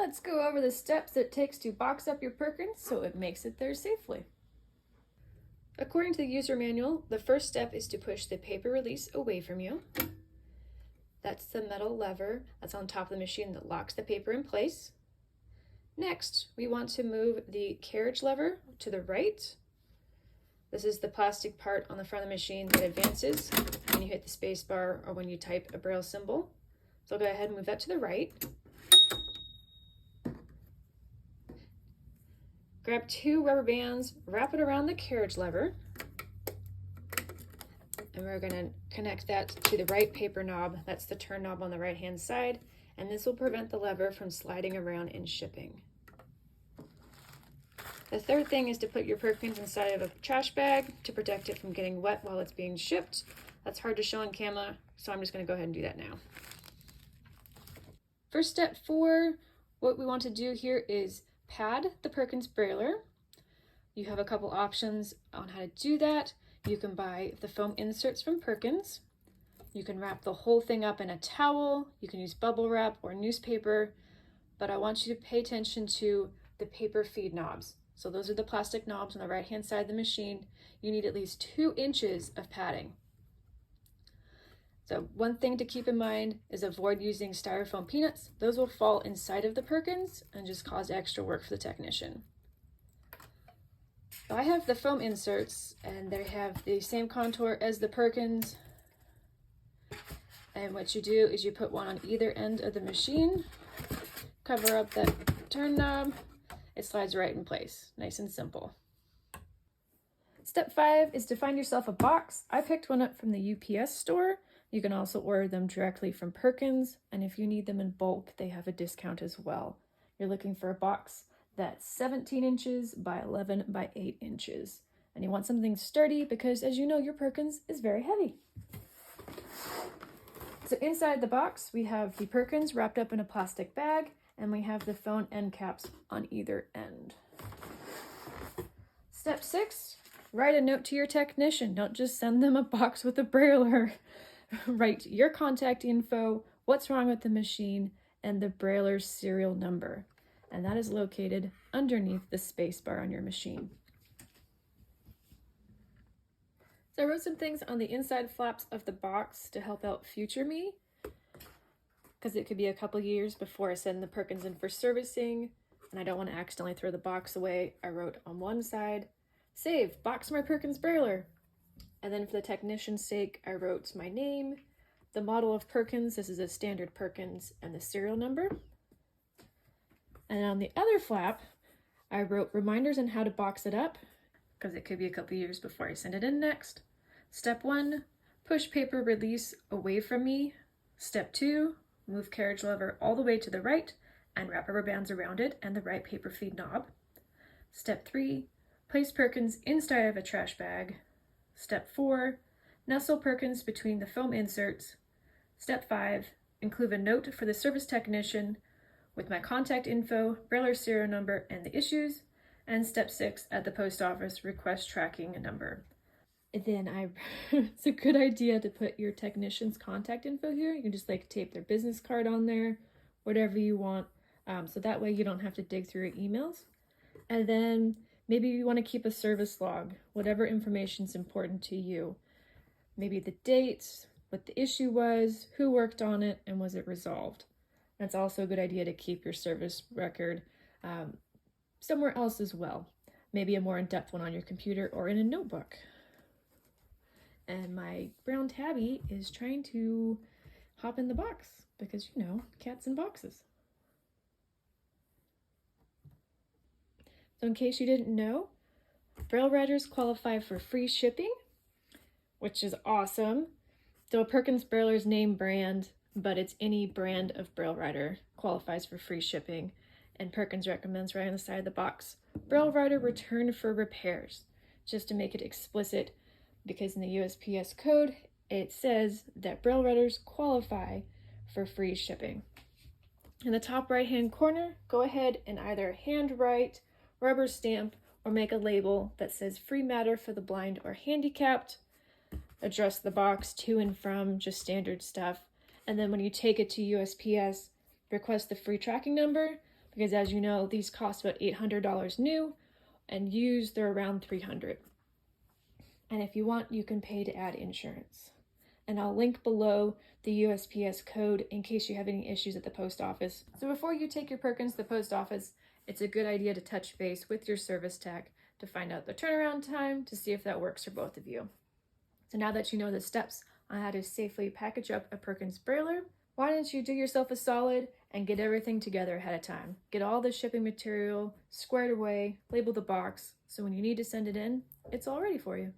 Let's go over the steps it takes to box up your Perkins so it makes it there safely. According to the user manual, the first step is to push the paper release away from you. That's the metal lever that's on top of the machine that locks the paper in place. Next, we want to move the carriage lever to the right. This is the plastic part on the front of the machine that advances when you hit the space bar or when you type a braille symbol. So I'll go ahead and move that to the right. Grab 2 rubber bands, wrap it around the carriage lever, and we're going to connect that to the right paper knob. That's the turn knob on the right hand side, and this will prevent the lever from sliding around in shipping. The third thing is to put your Perkins inside of a trash bag to protect it from getting wet while it's being shipped. That's hard to show on camera, so I'm just going to go ahead and do that now. For step 4, what we want to do here is pad the Perkins Brailler. You have a couple options on how to do that. You can buy the foam inserts from Perkins. You can wrap the whole thing up in a towel. You can use bubble wrap or newspaper, but I want you to pay attention to the paper feed knobs. So those are the plastic knobs on the right hand side of the machine. You need at least 2 inches of padding. So one thing to keep in mind is avoid using styrofoam peanuts. Those will fall inside of the Perkins and just cause extra work for the technician. So I have the foam inserts and they have the same contour as the Perkins. And what you do is you put one on either end of the machine, cover up that turn knob, it slides right in place, nice and simple. Step 5 is to find yourself a box. I picked one up from the UPS store. You can also order them directly from Perkins, and if you need them in bulk, they have a discount as well. You're looking for a box that's 17 inches by 11 by 8 inches. And you want something sturdy because, as you know, your Perkins is very heavy. So inside the box, we have the Perkins wrapped up in a plastic bag, and we have the phone end caps on either end. Step 6, write a note to your technician. Don't just send them a box with a brailler. Write your contact info, what's wrong with the machine, and the brailler's serial number. And that is located underneath the space bar on your machine. So I wrote some things on the inside flaps of the box to help out future me, because it could be a couple years before I send the Perkins in for servicing, and I don't want to accidentally throw the box away. I wrote on one side, save, box my Perkins Brailler. And then for the technician's sake, I wrote my name, the model of Perkins, this is a standard Perkins, and the serial number. And on the other flap, I wrote reminders on how to box it up, because it could be a couple years before I send it in next. Step 1, push paper release away from me. Step 2, move carriage lever all the way to the right and wrap rubber bands around it and the right paper feed knob. Step 3, place Perkins inside of a trash bag. Step 4, nestle Perkins between the foam inserts. Step 5, include a note for the service technician with my contact info, brailler serial number, and the issues. And step 6, at the post office, request tracking number. And then it's a good idea to put your technician's contact info here. You can just like tape their business card on there, whatever you want. So that way you don't have to dig through your emails. And then maybe you want to keep a service log, whatever information is important to you. Maybe the dates, what the issue was, who worked on it, and was it resolved. That's also a good idea to keep your service record somewhere else as well. Maybe a more in-depth one on your computer or in a notebook. And my brown tabby is trying to hop in the box because, you know, cats in boxes. So in case you didn't know, Braille writers qualify for free shipping, which is awesome. So a Perkins Brailler's name brand, but it's any brand of Braille writer qualifies for free shipping. And Perkins recommends right on the side of the box, Braille writer return for repairs, just to make it explicit, because in the USPS code, it says that Braille writers qualify for free shipping. In the top right-hand corner, go ahead and either handwrite, rubber stamp, or make a label that says free matter for the blind or handicapped. Address the box to and from, just standard stuff. And then when you take it to USPS, request the free tracking number, because as you know, these cost about $800 new, and used they're around $300. And if you want, you can pay to add insurance. And I'll link below the USPS code in case you have any issues at the post office. So before you take your Perkins to the post office, it's a good idea to touch base with your service tech to find out the turnaround time to see if that works for both of you. So now that you know the steps on how to safely package up a Perkins Brailler, why don't you do yourself a solid and get everything together ahead of time. Get all the shipping material squared away, label the box, so when you need to send it in, it's all ready for you.